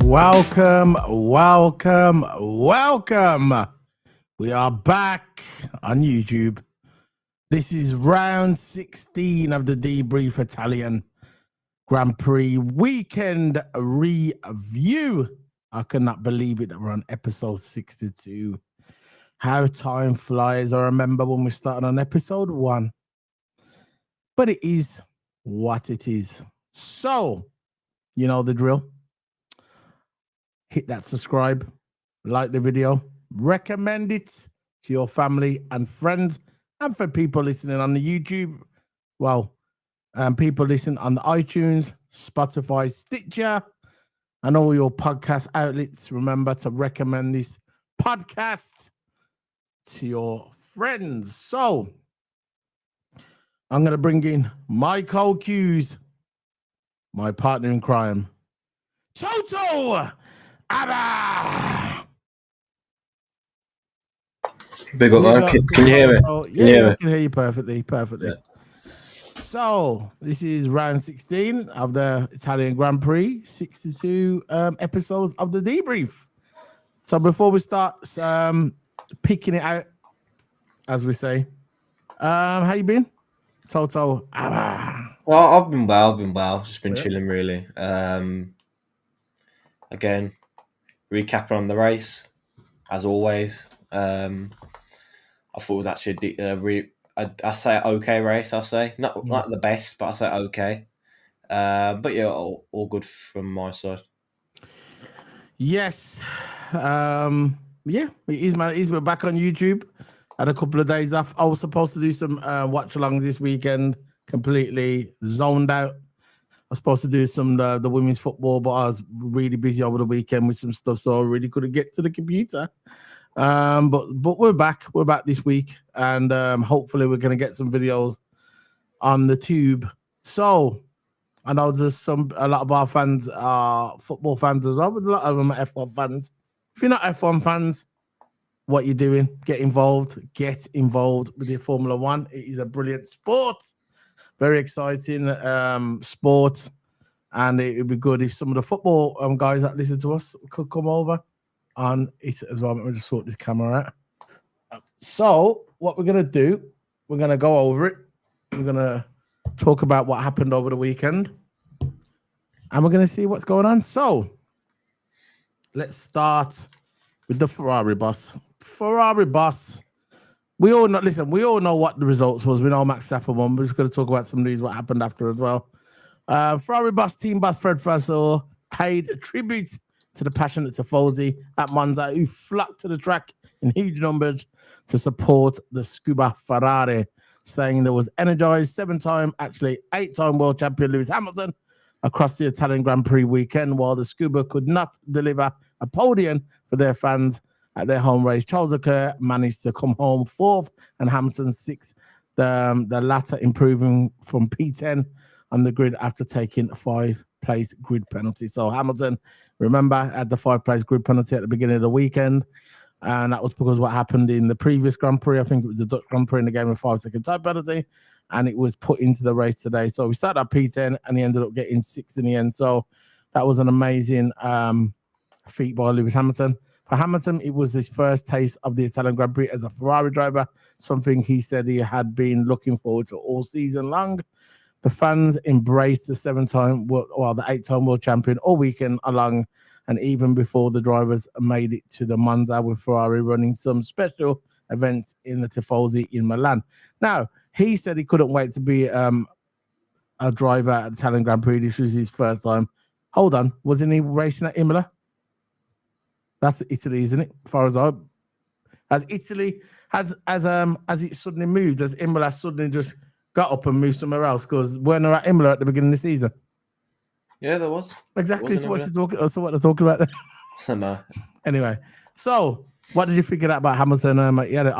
Welcome. We are back on YouTube. This is round 16 of the Debrief Italian Grand Prix weekend review. I cannot believe it that we're on episode 62. How time flies. I remember when we started on episode 1. But it is what it is. So, you know the drill. Hit that subscribe, like the video, recommend it to your family and friends, and for people listening on the YouTube, people listening on the iTunes, Spotify, Stitcher, and all your podcast outlets. Remember to recommend this podcast to your friends. So I'm going to bring in my co-cues, my partner in crime, TOTO. Abba! Big up, man. Can you hear me? Yeah, I can hear you perfectly. Yeah. So, this is round 16 of the Italian Grand Prix, 62 episodes of the Debrief. So, before we start picking it out, as we say, how you been? TOTO. Abba. Well, I've been well. Just been chilling, really. Again, recapping on the race, as always. I thought it was actually I say okay race. I say not the best, but I say okay. But yeah, all good from my side. Yes, yeah, it is, man. It is. We're back on YouTube. Had a couple of days off. I was supposed to do some watch-alongs this weekend. Completely zoned out. I was supposed to do some the women's football, but I was really busy over the weekend with some stuff, so I really couldn't get to the computer. But we're back. We're back this week, and hopefully we're gonna get some videos on the tube. So I know there's a lot of our fans are football fans as well, but a lot of them are F1 fans. If you're not F1 fans, what you're doing? Get involved. Get involved with the Formula One. It is a brilliant sport. Very exciting sport, and it would be good if some of the football guys that listen to us could come over on it as well. Let me just sort this camera out. So what we're going to do, we're going to go over it. We're going to talk about what happened over the weekend, and we're going to see what's going on. So let's start with the Ferrari boss. We all know what the results was. We know Max Verstappen won. We're just going to talk about some news, what happened after as well. Ferrari boss, team boss Fred Vasseur paid tribute to the passionate Tifosi at Monza, who flocked to the track in huge numbers to support the Scuba Ferrari, saying there was energized 8-time world champion Lewis Hamilton across the Italian Grand Prix weekend, while the Scuba could not deliver a podium for their fans at their home race. Charles Leclerc managed to come home 4th and Hamilton 6th, the latter improving from P10 on the grid after taking a 5-place grid penalty. So Hamilton, remember, had the 5-place grid penalty at the beginning of the weekend, and that was because of what happened in the previous Grand Prix. I think it was the Dutch Grand Prix in the game of 5-second time penalty, and it was put into the race today. So we started at P10, and he ended up getting 6th in the end. So that was an amazing feat by Lewis Hamilton. For Hamilton, it was his first taste of the Italian Grand Prix as a Ferrari driver, something he said he had been looking forward to all season long. The fans embraced the 8-time world champion all weekend along, and even before the drivers made it to the Monza, with Ferrari running some special events in the Tifosi in Milan. Now, he said he couldn't wait to be a driver at the Italian Grand Prix. This was his first time. Hold on, wasn't he racing at Imola? That's Italy, isn't it? As far as I, has Italy has it suddenly moved? Has Imola suddenly just got up and moved somewhere else? Because weren't they at Imola at the beginning of the season? Yeah, there was. Exactly. So what they're talking about there. No. Anyway, so what did you think of that about Hamilton? I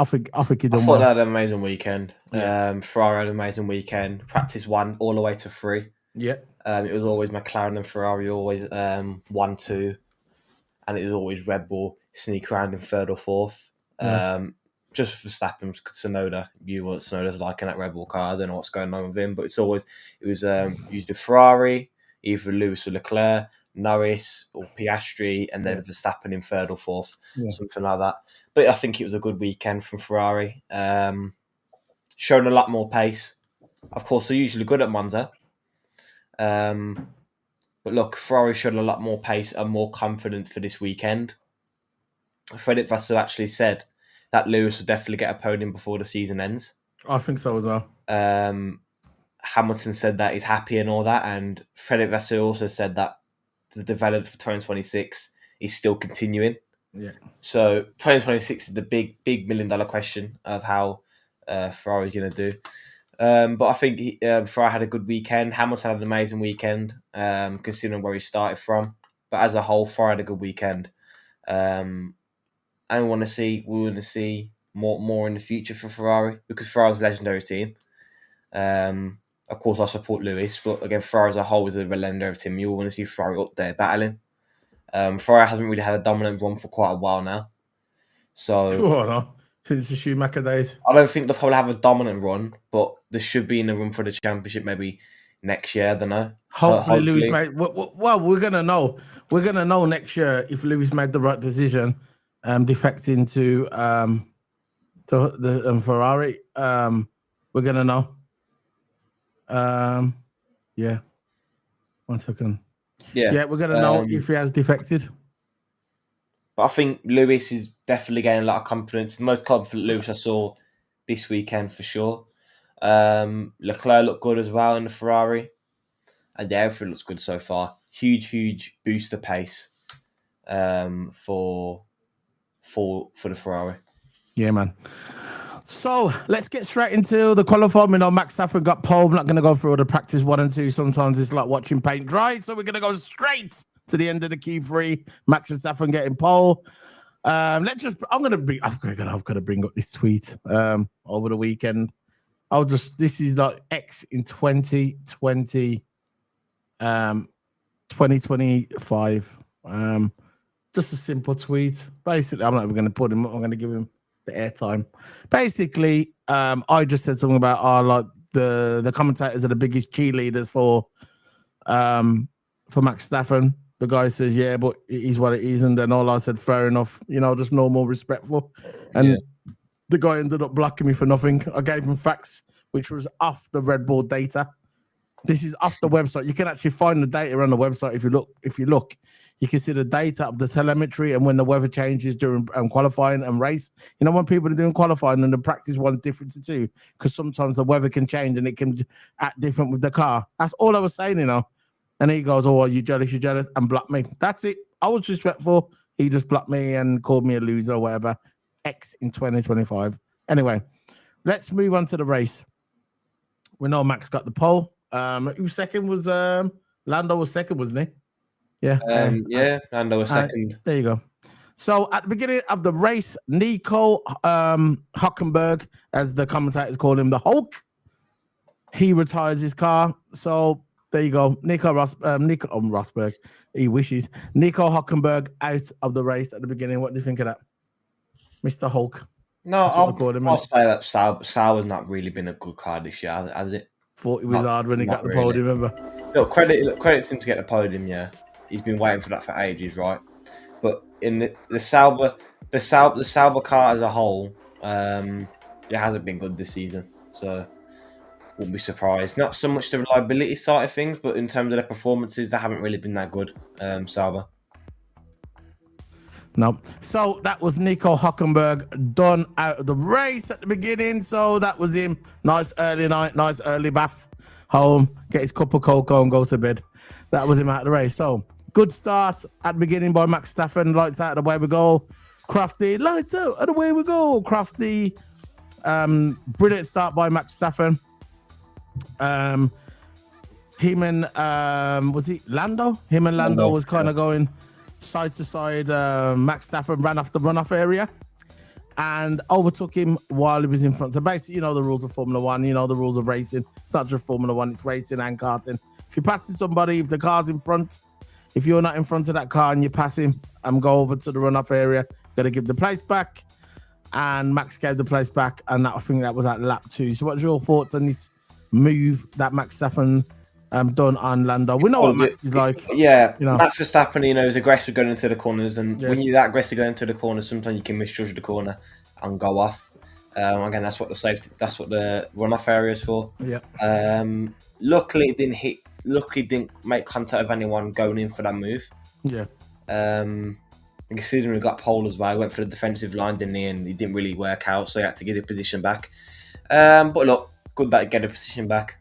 think he done I thought well. they had an amazing weekend. Yeah. Ferrari had an amazing weekend. Practice 1 all the way to 3. Yeah. It was always McLaren and Ferrari, always 1-2. And it was always Red Bull sneak around in 3rd or 4th. Yeah. Just for Verstappen, Tsunoda. You want Tsunoda's like in that Red Bull car. I don't know what's going on with him, but it was usually Ferrari, either Lewis or Leclerc, Norris or Piastri, and then Yeah. Verstappen in third or fourth, Yeah. something like that. But I think it was a good weekend from Ferrari. Shown a lot more pace. Of course, they're usually good at Monza. But look, Ferrari showed a lot more pace and more confidence for this weekend. Frederick Vasseur actually said that Lewis will definitely get a podium before the season ends. I think so as well. Hamilton said that he's happy and all that, and Frederick Vasseur also said that the development for 2026 is still continuing. Yeah. So 2026 is the big $1 million question of how Ferrari's going to do. But I think Ferrari had a good weekend. Hamilton had an amazing weekend, considering where he started from. But as a whole, Ferrari had a good weekend. And we want to see more in the future for Ferrari, because Ferrari's a legendary team. Of course, I support Lewis, but again, Ferrari as a whole is a legendary team. You want to see Ferrari up there battling. Ferrari hasn't really had a dominant run for quite a while now. So Sure, no. Since the Schumacher days. I don't think they'll probably have a dominant run, but they should be in a run for the championship maybe next year. I don't know. Hopefully, Lewis made. Well, we're gonna know. We're gonna know next year if Lewis made the right decision, defecting to the Ferrari. We're gonna know. Yeah. 1 second. Yeah, we're gonna know if he has defected. But I think Lewis is definitely gaining a lot of confidence. The most confident Lewis I saw this weekend for sure. Leclerc looked good as well in the Ferrari. And everything looks good so far. Huge booster pace for the Ferrari. Yeah, man. So let's get straight into the qualifying. We know Max Verstappen got pole. I'm not going to go through all the practice 1 and 2. Sometimes it's like watching paint dry. So we're going to go straight to the end of the Q3. Max Verstappen getting pole. I'm going to bring up this tweet over the weekend. This is like X in 2020, 2025. Just a simple tweet. Basically, I'm not even going to put him up. I'm going to give him the airtime. Basically, I just said something about like the commentators are the biggest cheerleaders for Max Verstappen. The guy says, yeah, but it is what it is. And then all I said, fair enough, just normal, respectful. And the guy ended up blocking me for nothing. I gave him facts, which was off the Red Bull data. This is off the website. You can actually find the data on the website. If you look, you can see the data of the telemetry and when the weather changes during qualifying and race. When people are doing qualifying and the practice one's different to two, because sometimes the weather can change and it can act different with the car. That's all I was saying, And he goes, "Oh, are you jealous? You're jealous," and blocked me. That's it. I was respectful. He just blocked me and called me a loser or whatever. X in 2025. Anyway, let's move on to the race. We know Max got the pole. Who second was Lando was second, wasn't he? Yeah. Lando was second. There you go. So at the beginning of the race, Nico Hülkenberg, as the commentators call him, the Hulk, he retires his car. So there you go. Nico Rosberg. He wishes. Nico Hülkenberg out of the race at the beginning. What do you think of that? Mr. Hulk. No, I'll say that Sauer's not really been a good car this year, has it? Thought it was hard when he got the podium, remember? Look, credit to him to get the podium, yeah. He's been waiting for that for ages, right? But in the Sauber car as a whole, it hasn't been good this season. So wouldn't be surprised. Not so much the reliability side of things, but in terms of their performances, they haven't really been that good, Sauber. No. So that was Nico Hülkenberg done out of the race at the beginning. So that was him. Nice early night, nice early bath, home, get his cup of cocoa and go to bed. That was him out of the race. So good start at the beginning by Max Verstappen. Lights out, away we go. Crafty, lights out, and away we go. Crafty, brilliant start by Max Verstappen. Him and was he Lando? Him and Lando was kind of going side to side. Max Verstappen ran off the runoff area and overtook him while he was in front. So basically, the rules of Formula One, the rules of racing. It's not just Formula One, it's racing and karting. If you're passing somebody, if the car's in front, if you're not in front of that car and you pass him and go over to the runoff area, you've got to give the place back. And Max gave the place back, and I think that was at lap 2. So what's your thoughts on this move that Max Verstappen done on Lando. We know what Max is like. Yeah, You know. Max Verstappen, is aggressive going into the corners, and Yeah. when you're that aggressive going into the corners, sometimes you can misjudge the corner and go off. Again, that's what the runoff area is for. Yeah. Luckily, it didn't hit. Luckily, didn't make contact with anyone going in for that move. Yeah. Considering we got pole as well, he went for the defensive line, didn't he? And he didn't really work out, so he had to get the position back. But look, good that he get the position back.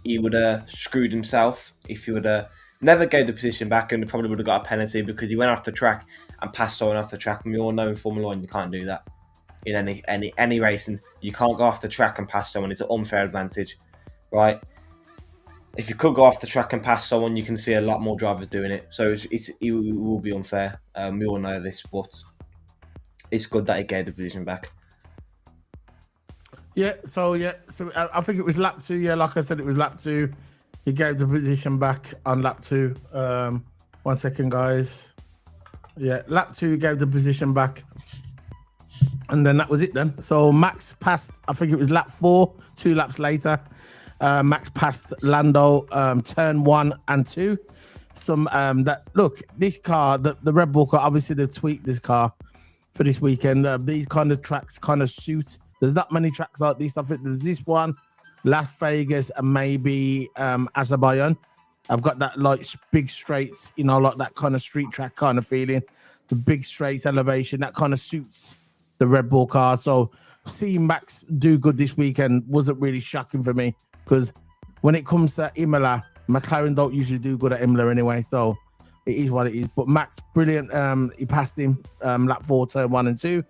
He would have screwed himself if he would have never gave the position back, and probably would have got a penalty because he went off the track and passed someone off the track. And we all know in Formula One you can't do that in any racing. You can't go off the track and pass someone. It's an unfair advantage, right? If you could go off the track and pass someone, you can see a lot more drivers doing it. So it will be unfair. We all know this, but it's good that he gave the position back. Yeah, so I think it was lap 2. Yeah, like I said, it was lap 2. He gave the position back on lap 2. 1 second, guys. Yeah, lap 2, he gave the position back. And then that was it then. So Max passed, I think it was lap 4, 2 laps later. Max passed Lando turn 1 and 2. This car, the Red Bull car, obviously they've tweaked this car for this weekend. These kind of tracks kind of suit. There's not many tracks like this. I think there's this one, Las Vegas, and maybe Azerbaijan. I've got that like big straights, like that kind of street track kind of feeling. The big straights, elevation, that kind of suits the Red Bull car. So seeing Max do good this weekend wasn't really shocking for me, because when it comes to Imola, McLaren don't usually do good at Imola anyway. So it is what it is. But Max, brilliant. He passed him lap 4, turn 1 and 2.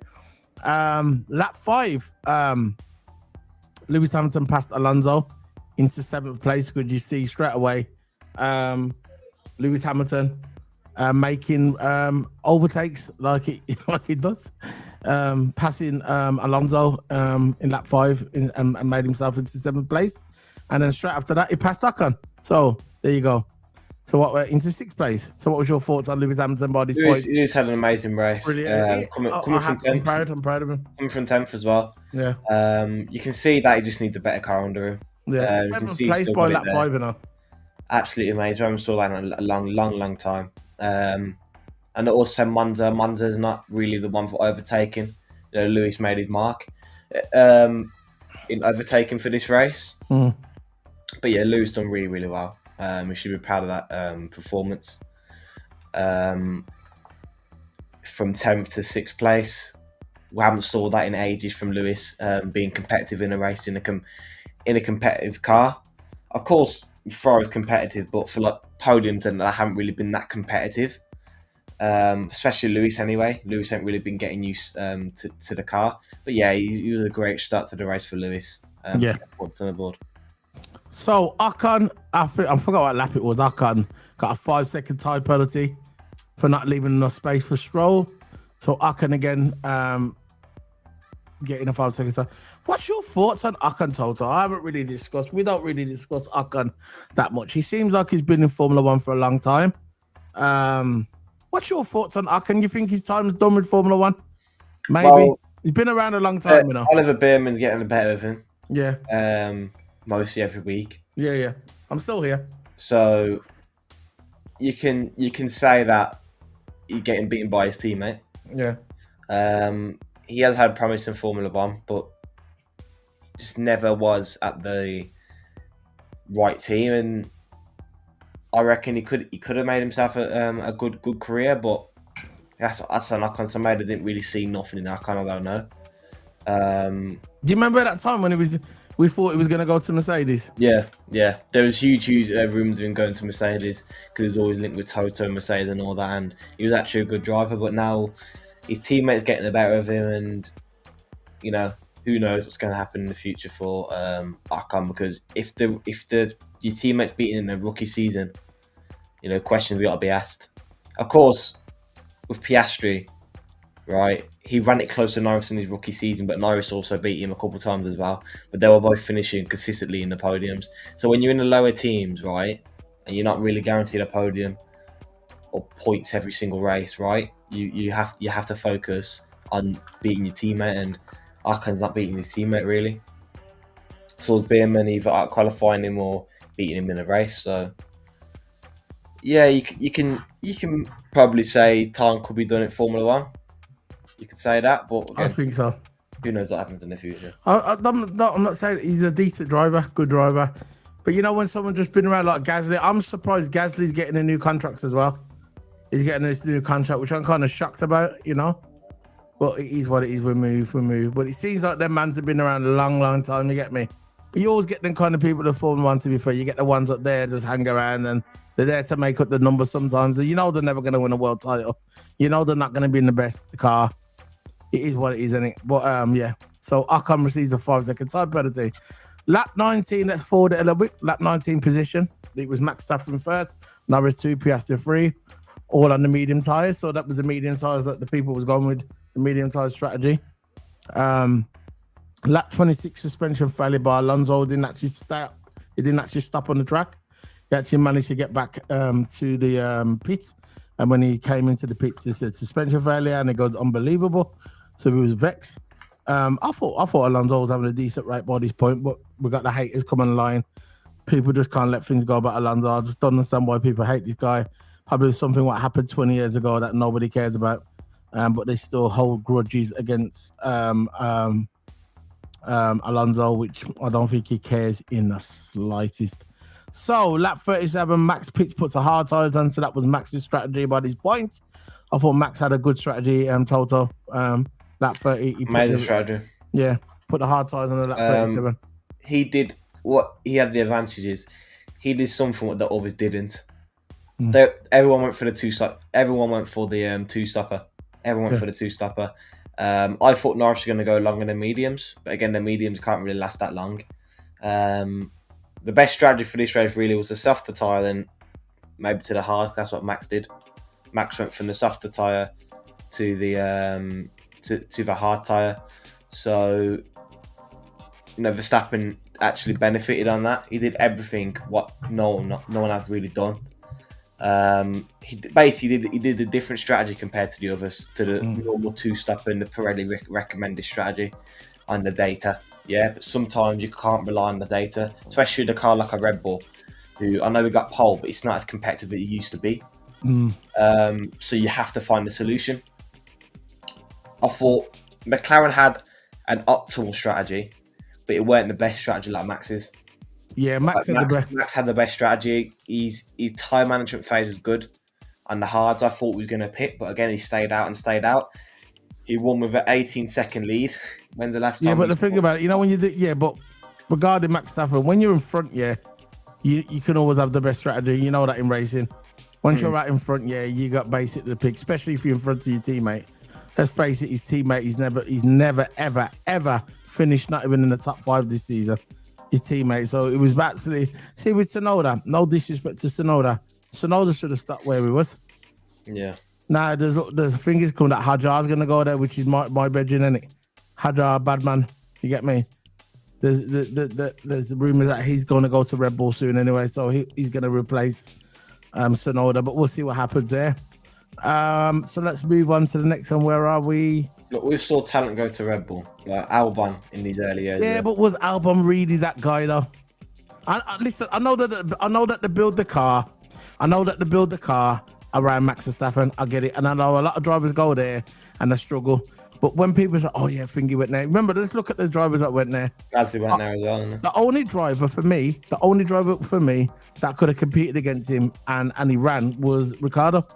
Lap 5, Lewis Hamilton passed Alonso into 7th place. Could you see straight away Lewis Hamilton making overtakes like he does, passing Alonso in lap 5 and made himself into 7th place, and then straight after that he passed Ocon. So there you go. So what, we're into 6th place. So what was your thoughts on Lewis Hamilton by these points? Lewis had an amazing race. Brilliant. Coming from 10th. I'm proud of him. Coming from 10th as well. Yeah. You can see that he just needs a better car under him. Yeah. 7th place by lap 5, Absolutely amazing. I haven't saw that in a long time. And also Monza's not really the one for overtaking. Lewis made his mark in overtaking for this race. Mm. But yeah, Lewis done really, really well. We should be proud of that performance. From 10th to 6th place, we haven't saw that in ages from Lewis, being competitive in a race in a competitive car. Of course, Ferrari's competitive, but for like podiums, and they haven't really been that competitive. Especially Lewis anyway. Lewis ain't really been getting used to the car. But yeah, he was a great start to the race for Lewis. Yeah. To get points on the board. So Ocon, I forgot what lap it was. Ocon got a 5-second time penalty for not leaving enough space for Stroll. So Ocon again getting a 5-second time. What's your thoughts on Ocon, Toto? We don't really discuss Ocon that much. He seems like he's been in Formula One for a long time. What's your thoughts on Ocon? You think his time's done with Formula One? Maybe. Well, he's been around a long time, Oliver Bearman's getting the better of him. Yeah. Mostly every week. Yeah. I'm still here. So you can say that he's getting beaten by his teammate. Yeah. He has had promise in Formula One, but just never was at the right team, and I reckon he could have made himself a good career, but that's an Ocon. Somebody that didn't really see nothing in Ocon. I don't know. Do you remember that time when we thought he was going to go to Mercedes? Yeah. There was huge rumours of him going to Mercedes because he was always linked with TOTO and Mercedes and all that, and he was actually a good driver. But now his teammates getting the better of him, and who knows what's going to happen in the future for Ocon, because if your teammates beating in a rookie season, questions got to be asked. Of course, with Piastri, right, he ran it close to Norris in his rookie season, but Norris also beat him a couple of times as well. But they were both finishing consistently in the podiums. So when you're in the lower teams, right, and you're not really guaranteed a podium or points every single race, right, you have to focus on beating your teammate, and Ocon's not beating his teammate really. towards Beerman, either out qualifying him or beating him in a race. So yeah, you can probably say time could be done in Formula One. You could say that, but I again, think so. who knows what happens in the future? I'm not saying he's a decent driver, good driver, but you know when someone just been around like Gasly, I'm surprised Gasly's getting a new contract as well. He's getting this new contract, which I'm kind of shocked about, you know. But it is what it is. We move. But it seems like them mans have been around a long time. You get me? But you always get them kind of people that Formula One. To be fair, you get the ones up there just hang around and they're there to make up the numbers sometimes. And you know they're never going to win a world title. You know they're not going to be in the best car. It is what it is, isn't it? But yeah. So Ocon receives a 5-second time penalty. Lap 19. Let's forward it a little bit. Lap 19 position. It was Max Verstappen first. Norris 2, Piastri 3. All on the medium tires. So that was the medium tires that the people was going with. The medium tire strategy. Lap 26 suspension failure by Alonso. Didn't actually stop. He didn't actually stop on the track. He actually managed to get back to the pit. And when he came into the pit, he said suspension failure, and it goes unbelievable. So he was vexed. I thought Alonso was having a decent right by this point, but we got the haters coming line. People just can't let things go about Alonso. I just don't understand why people hate this guy. Probably something what happened 20 years ago that nobody cares about. But they still hold grudges against Alonso, which I don't think he cares in the slightest. So lap 37, Max puts a hard tires on, so that was Max's strategy by these points. I thought Max had a good strategy. Toto, lap 30, he made a strategy. Yeah, put the hard tires on the lap 37. He did what he had the advantages. He did something that others didn't. Everyone went for the two-stop. Everyone went for the two-stopper. Everyone went for the two-stopper. I thought Norris was going to go longer than mediums, but again, the mediums can't really last that long. The best strategy for this race really was the softer tyre, then maybe to the hard. That's what Max did. Max went from the softer tyre to the to the hard tyre. So, Verstappen actually benefited on that. He did everything what no one has really done. He did a different strategy compared to the others, to the normal two-stopper and the Pirelli recommended strategy on the data. Yeah, but sometimes you can't rely on the data, especially with a car like a Red Bull, who I know we got pole, but it's not as competitive as it used to be. So you have to find a solution. I thought McLaren had an optimal strategy, but it weren't the best strategy like Max's. Yeah, Max had the best strategy. His time management phase was good. On the hards, I thought he was going to pit, but again, he stayed out. He won with an 18-second lead. When the last time? Yeah, but the thing about it, when you do, but regarding Max Verstappen, when you're in front, you can always have the best strategy. You know that in racing. Once you're right in front, you got basically the pick, especially if you're in front of your teammate. Let's face it, his teammate, he's never, ever finished, not even in the top 5 this season. His teammate. So it was absolutely, see, with Tsunoda, no disrespect to Tsunoda should have stuck where he was. Yeah. Now the thing is coming that Hajar's gonna go there, which is my bedroom, isn't it? Hajar, bad man. You get me? There's rumors that he's gonna go to Red Bull soon anyway, so he's gonna replace Tsunoda, but we'll see what happens there. So let's move on to the next one. Where are we? Look, we saw talent go to Red Bull, like Albon in these early years. Yeah, but was Albon really that guy though? Listen, I know that they build the car. I know that they build the car around Max Verstappen. I get it, and I know a lot of drivers go there and they struggle. But when people say, "Oh yeah, Fingy went there," remember, let's look at the drivers that went there. Gasly went there as well. The only driver for me that could have competed against him and he ran was Ricciardo.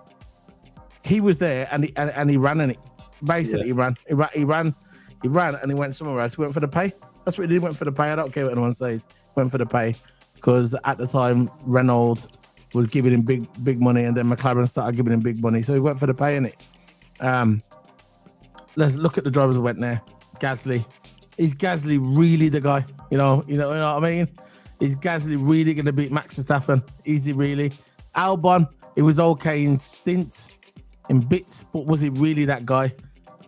He was there and he ran in it. Basically, he ran and he went somewhere else. He went for the pay. That's what he did. He went for the pay. I don't care what anyone says. Went for the pay because at the time Renault was giving him big money, and then McLaren started giving him big money, so he went for the pay in it. Let's look at the drivers who went there. Gasly. Is Gasly really the guy? You know what I mean? Is Gasly really going to beat Max Verstappen? Is he really? Albon, it was okay in stints, in bits, but was he really that guy?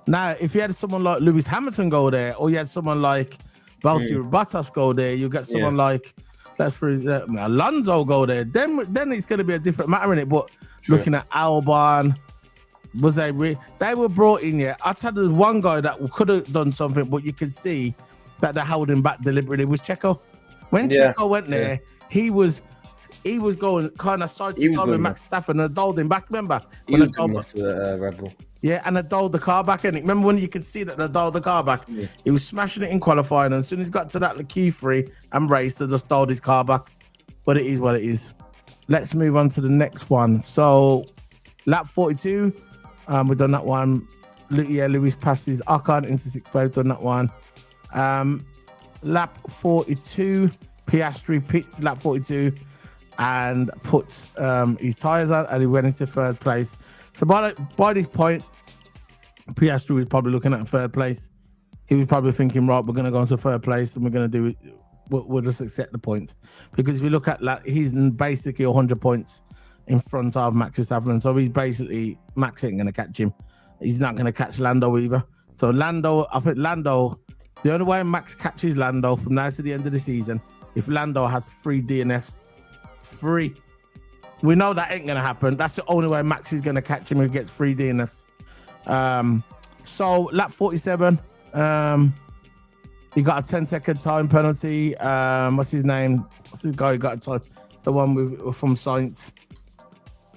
Now, if you had someone like Lewis Hamilton go there, or you had someone like Valtteri Bottas go there, you get someone like Alonso go there, then it's going to be a different matter in it. But looking at Albon, they were brought in. I tell you, one guy that could have done something, but you can see that they're holding back deliberately was Checo. When Yeah, Checo went there, he was going kind of side He to was side good with enough. Max Verstappen and doled him back. Remember He was good enough for the Red Bull. Yeah, and they doled the car back. And remember when you could see that they doled the car back? Yeah. He was smashing it in qualifying, and as soon as he got to that Q3 and race, they just doled his car back. But it is what it is. Let's move on to the next one. So, lap 42, we've done that one. Lewis passes Ocon into sixth place. Done that one. Lap 42, Piastri pits lap 42 and puts his tires on, and he went into third place. So by this point, Piastri was probably looking at third place. He was probably thinking, right, we're going to go into third place and we're going to do it. We'll just accept the points. Because if you look at that, he's basically 100 points in front of Max Verstappen. So he's basically, Max ain't going to catch him. He's not going to catch Lando either. So I think Lando, the only way Max catches Lando from now to the end of the season, if Lando has 3 DNFs, 3. We know that ain't going to happen. That's the only way Max is going to catch him if he gets 3 DNFs. So lap 47, he got a 10-second time penalty. What's his name? What's this guy who got a time? The one from Science.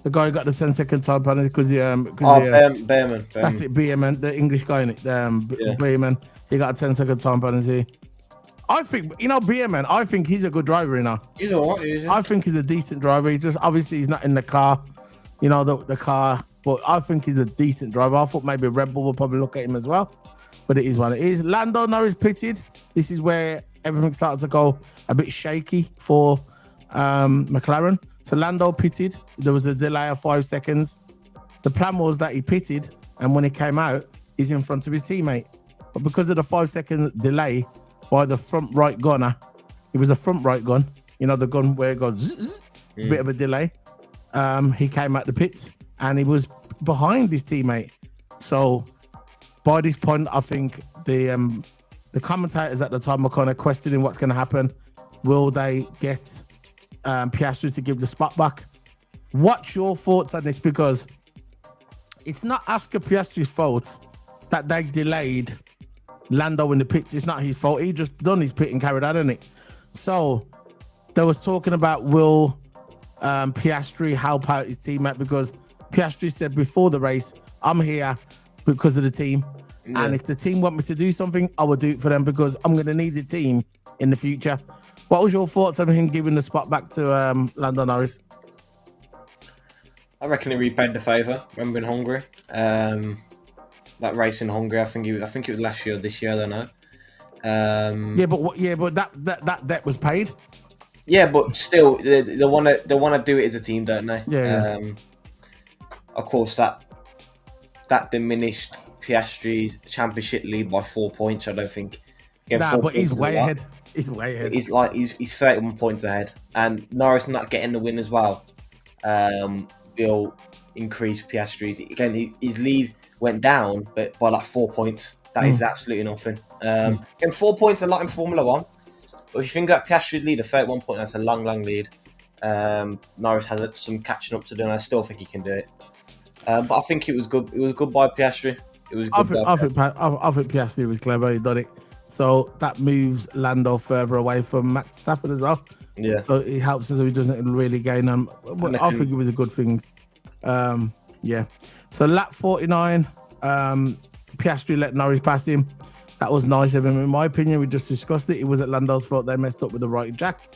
The guy who got the 10-second time penalty because Behrman. That's it, Behrman, the English guy in it. Behrman. He got a 10-second time penalty. I think, Behrman, I think he's a good driver, He's all right, I think he's a decent driver. He's just, obviously, he's not in the car, the car, but I think he's a decent driver. I thought maybe Red Bull will probably look at him as well, but it is what it is. Lando Norris pitted. This is where everything started to go a bit shaky for McLaren. So Lando pitted. There was a delay of 5 seconds. The plan was that he pitted, and when he came out, he's in front of his teammate. But because of the 5-second delay by the front right gunner, it was a front right gun, the gun where it goes zzz, bit of a delay. He came out the pits and he was behind his teammate. So by this point, I think the commentators at the time were kind of questioning what's going to happen. Will they get Piastri to give the spot back? What's your thoughts on this? Because it's not Oscar Piastri's fault that they delayed Lando in the pits. It's not his fault. He just done his pit and carried on, isn't it? So there was talking about will Piastri help out his teammate, because Piastri said before the race, I'm here because of the team. Yeah. And if the team want me to do something, I will do it for them because I'm going to need the team in the future. What was your thoughts on him giving the spot back to Lando Norris? I reckon he repaid the favour. Remember in Hungary, that race in Hungary. I think it was last year or this year. I don't know. But that debt was paid. Yeah, but still, they want to do it as a team, don't they? Yeah. Of course, that diminished Piastri's championship lead by 4 points. I don't think. But he's way ahead. He's way ahead. He's 31 points ahead, and Norris not getting the win as well. Will increase Piastri's. Again, his lead went down, but by like 4 points. That is absolutely nothing. And 4 points a lot in Formula One. But if you think about Piastri's lead, a 31 point, that's a long lead. Norris has some catching up to do, and I still think he can do it. But I think it was good. It was good by Piastri. It was good. I think Piastri was clever. He done it. So that moves Lando further away from Max Verstappen as well. Yeah. So it helps us so he doesn't really gain. I think it was a good thing. Yeah. So lap 49, Piastri let Norris pass him. That was nice of him. In my opinion, we just discussed it. It was at Lando's fault. They messed up with the right jack.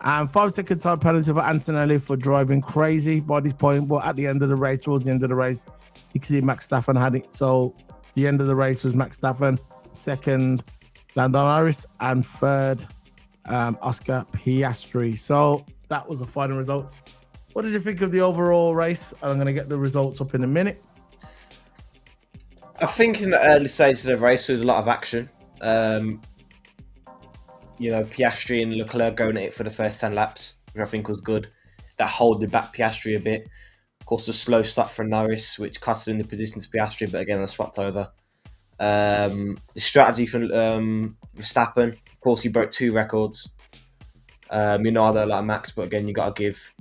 And 5-second time penalty for Antonelli for driving crazy by this point. But at the end of the race, towards the end of the race, you can see Max Verstappen had it. So the end of the race was Max Verstappen, second Lando Norris, and third Oscar Piastri. So that was the final results. What did you think of the overall race? I'm going to get the results up in a minute. I think in the early stages of the race, there was a lot of action. Piastri and Leclerc going at it for the first 10 laps, which I think was good. That holding back Piastri a bit. Of course, a slow start for Norris, which costed him the position to Piastri, but again, they swapped over. The strategy for Verstappen, of course, he broke 2 records. I don't like Max, but again, you got to give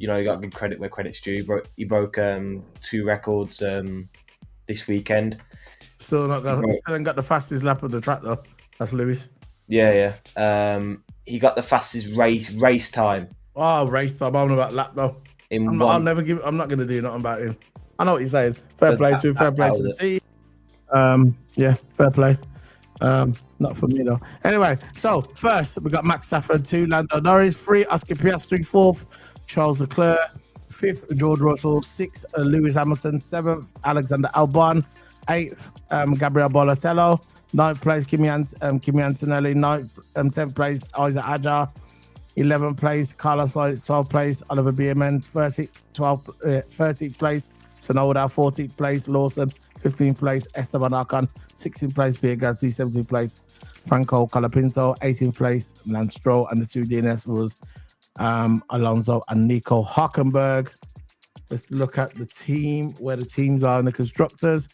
credit where credit's due. He broke 2 records this weekend. Still haven't got the fastest lap of the track though. That's Lewis. Yeah. He got the fastest race time Oh, race time. I'm on about lap though. in I'll one. never give. I'm not going to do nothing about him. I know what you're saying. Fair So play to him. Fair play that to the was team. Yeah, fair play. Not for me though. Anyway, so first we got Max Stafford, 2, Lando Norris, 3, Oscar Piastri, 4th, Charles Leclerc, 5th, George Russell, 6th, Lewis Hamilton, 7th, Alexander Albon, 8th, Gabriel Bolatello, 9th place, Kimi Antonelli, 10th place, Isaac Ajar, 11th place, Carlos Sainz, 12th place, Oliver Bierman, 13th place, Sonoda, 14th place, Lawson, 15th place, Esteban Ocon, 16th place, Pierre Gasly, 17th place, Franco Colapinto, 18th place, Lance Stroll, and the 2 DNS was Alonso and Nico Hülkenberg. Let's look at the team, where the teams are in the constructors.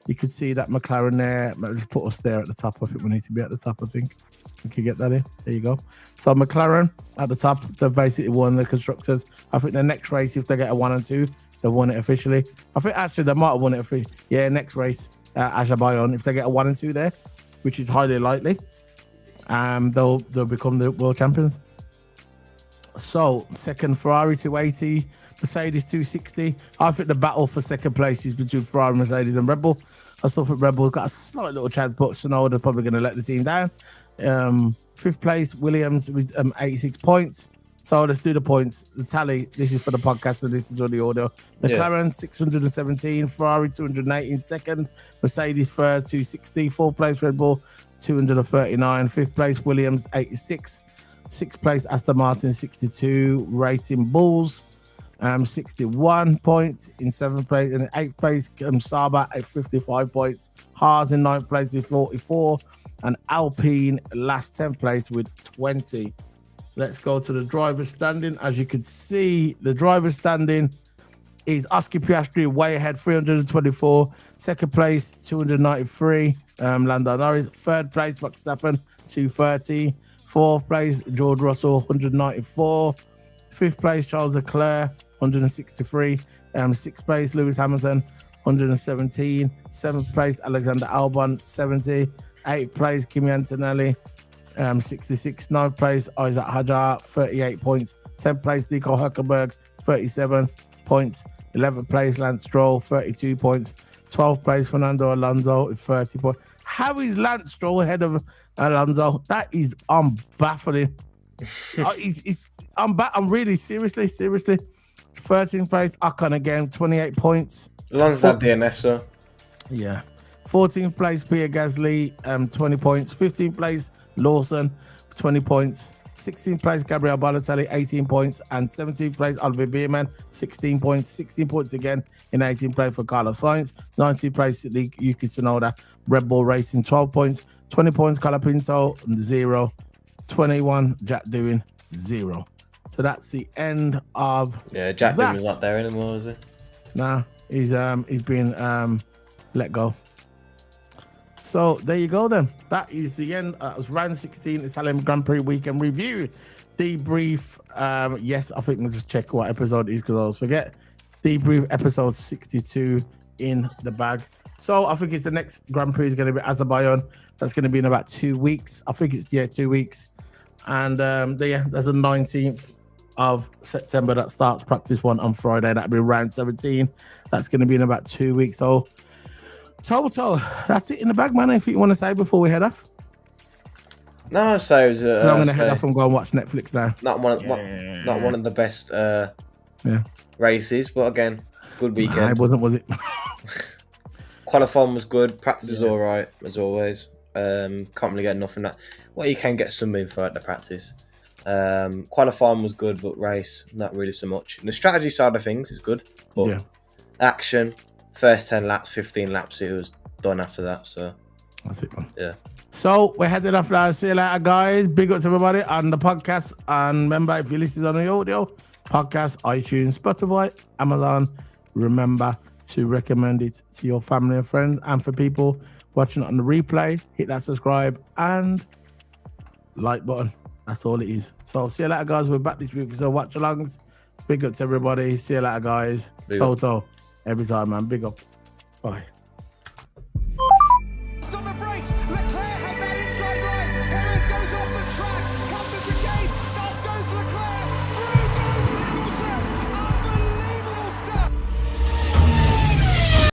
You can see that McLaren there. Let's put us there at the top. I think we need to be at the top, I think. We can get that in. There you go. So McLaren at the top, they've basically won the constructors. I think the next race, if they get a 1 and 2, they've won it officially. I think actually they might have won it officially. Yeah, next race, Azerbaijan, if they get a 1 and 2 there, which is highly likely, they'll become the world champions. So second, Ferrari 280, Mercedes 260. I think the battle for second place is between Ferrari, Mercedes, and Red Bull. I still think Red Bull got a slight little chance, but Tsunoda's probably going to let the team down. 5th place, Williams with 86 points. So let's do the points. The tally, this is for the podcast, so this is on the audio. McLaren, 617, Ferrari, 218, second, Mercedes, third, 260, 4th place, Red Bull, 239, 5th place, Williams, 86, 6th place, Aston Martin, 62, Racing Bulls, 61 points in 7th place. In 8th place, Sauber at 55 points, Haas in 9th place with 44, and Alpine last 10th place with 20. Let's go to the driver's standing. As you can see, the driver's standing is Oscar Piastri way ahead, 324. Second place, 293, Lando Norris. Third place, Max Verstappen, 230. 4th place, George Russell, 194. 5th place, Charles Leclerc, 163. 6th place, Lewis Hamilton, 117. 7th place, Alexander Albon, 70. 8th place, Kimi Antonelli, 66. 9th place, Isaac Hajar, 38 points. 10th place, Nico Hülkenberg, 37 points. 11th place, Lance Stroll, 32 points. 12th place, Fernando Alonso, 30 points. How is Lance Stroll ahead of Alonso? That is baffling. I'm really seriously. 13th place, Ocon again, 28 points. Alonso had DNS, so. Yeah. 14th place, Pierre Gasly, 20 points. 15th place, Lawson, 20 points. 16th place, Gabriel Balotelli, 18 points. And 17th place, Oliver Bierman, 16 points. 16 points again in 18th place for Carlos Sainz. 19th place, Yuki Tsunoda, Red Bull Racing, 12 points. 20 points, Colapinto, 0. 21, Jack Doohan, 0. So that's the end of Jack Doohan's not there anymore, is he? Nah, he's been let go. So there you go then. That is the end. It was round 16 Italian Grand Prix weekend review. Debrief. Yes, I think we'll just check what episode it is because I always forget. Debrief episode 62 in the bag. So I think it's the next Grand Prix is going to be Azerbaijan. That's going to be in about 2 weeks. I think it's 2 weeks. And there's the 19th of September that starts practice 1 on Friday. That'll be round 17. That's going to be in about 2 weeks. So TOTO, that's it in the bag, man. Anything you want to say before we head off? No, so I'm going to head off and go and watch Netflix now. Not one of the best races, but again, good weekend. Nah, it wasn't, was it? Qualifying was good. Practice is all right as always. Can't really get enough in that. Well, you can get some info at the practice. Qualifying was good, but race not really so much. And the strategy side of things is good, but action. First 10 laps, 15 laps, it was done after that. So that's it, man. Yeah. So we're heading off now. See you later, guys. Big up to everybody on the podcast. And remember, if you listen on the audio, podcast, iTunes, Spotify, Amazon, remember to recommend it to your family and friends. And for people watching it on the replay, hit that subscribe and like button. That's all it is. So see you later, guys. We're back this week for some watch alongs. Big up to everybody. See you later, guys. TOTO. Every time, man. Big up. Bye.